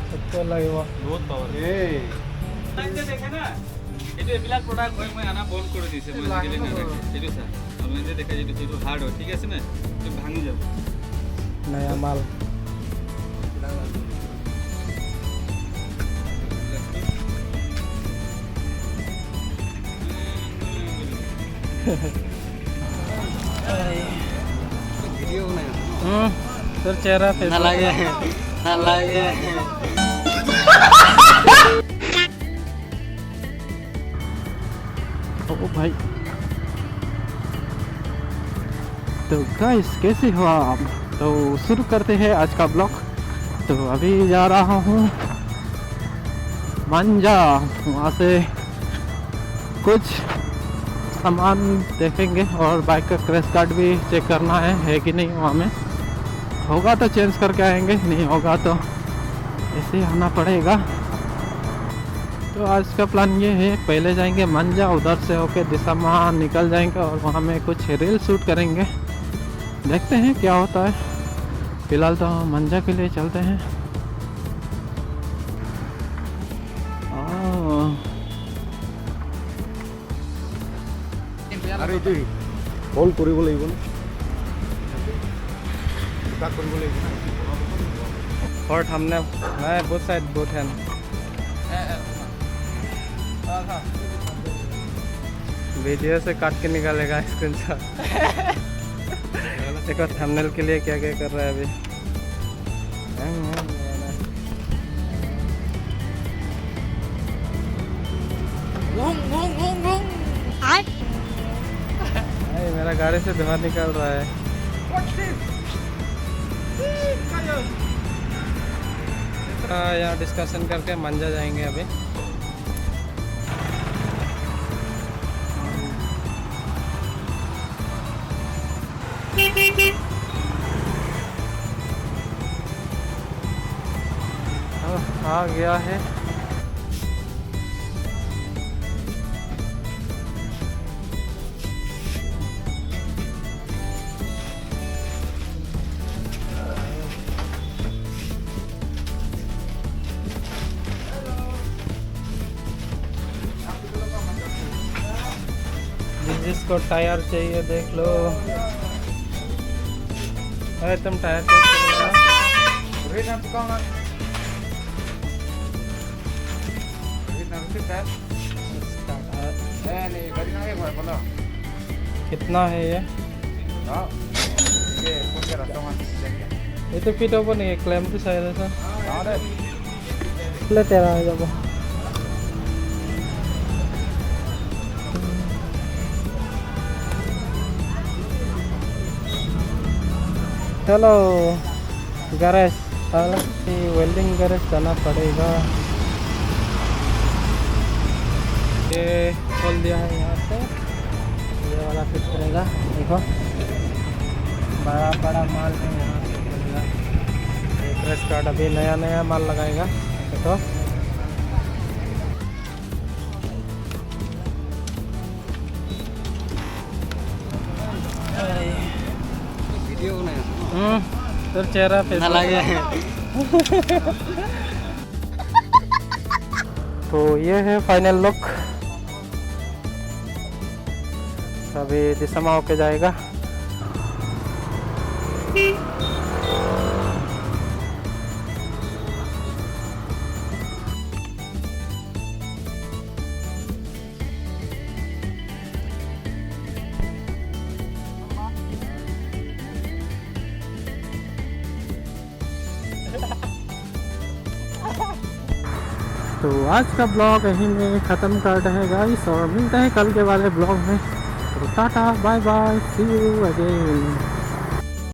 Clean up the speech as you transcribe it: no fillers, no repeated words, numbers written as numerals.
সত্য লাগিব বহুত পাৱাৰ এই দেখে না এইটো এইবিলাক প্ৰডাক্ট হয় মই আনা বন্ধ কৰি দিছে মই আজিকালি নাৰাখে এইটো চা আপুনি যে দেখা যিটো হাৰ্ড হয় ঠিক আছে না এইটো ভাঙি যাব নয়া মাল ভিডিও নাই তোর চেহারা না লাগে না লাগে ओ भाई तो गाइस कैसे हो आप। तो शुरू करते हैं आज का ब्लॉग। तो अभी जा रहा हूँ मांझा, वहाँ से कुछ सामान देखेंगे और बाइक का क्रैश कार्ड भी चेक करना है कि नहीं वहाँ में। होगा तो चेंज करके आएंगे, नहीं होगा तो ऐसे ही आना पड़ेगा। तो आज का प्लान ये है, पहले जाएंगे मांझा, उधर से होके दिसमा निकल जाएंगे और वहाँ में कुछ रील शूट करेंगे। देखते हैं क्या होता है। फिलहाल तो मांझा के लिए चलते हैं। अरे जी कॉल কৰিব লাগিব না কাক কৰিব লাগিব না और हमने मैं बहुत साइड बहुत है वीडियो से काट के निकालेगा स्क्रीनशॉट। देखो थंबनेल के लिए क्या क्या कर रहा है अभी। मेरा गाड़ी से धुआं निकल रहा है। यहाँ डिस्कशन करके मांझा जाएंगे अभी। आ गया है। जिसको टायर चाहिए देख लो। अरे तुम टायर कितना है ये तो फिट होगा नहीं, क्लेम तो शायद ऐसा ले तेरा है जब चलो गैरेज, वेल्डिंग गैरेज जाना पड़ेगा। ये खोल दिया है यहाँ से, ये वाला फिट करेगा। देखो बड़ा बड़ा माल है यहाँ से खोलेगा। एक क्रैश कार्ड अभी नया नया माल लगाएगा। देखो ভিডিও নাই তোর চেহারা না লাগে तो ये है फाइनल लुक। अभी दिसमा होके जाएगा। तो आज का ब्लॉग यहीं में ख़त्म करते हैं गाइस, और मिलते हैं कल के वाले ब्लॉग में। तो tata bye bye, see you again.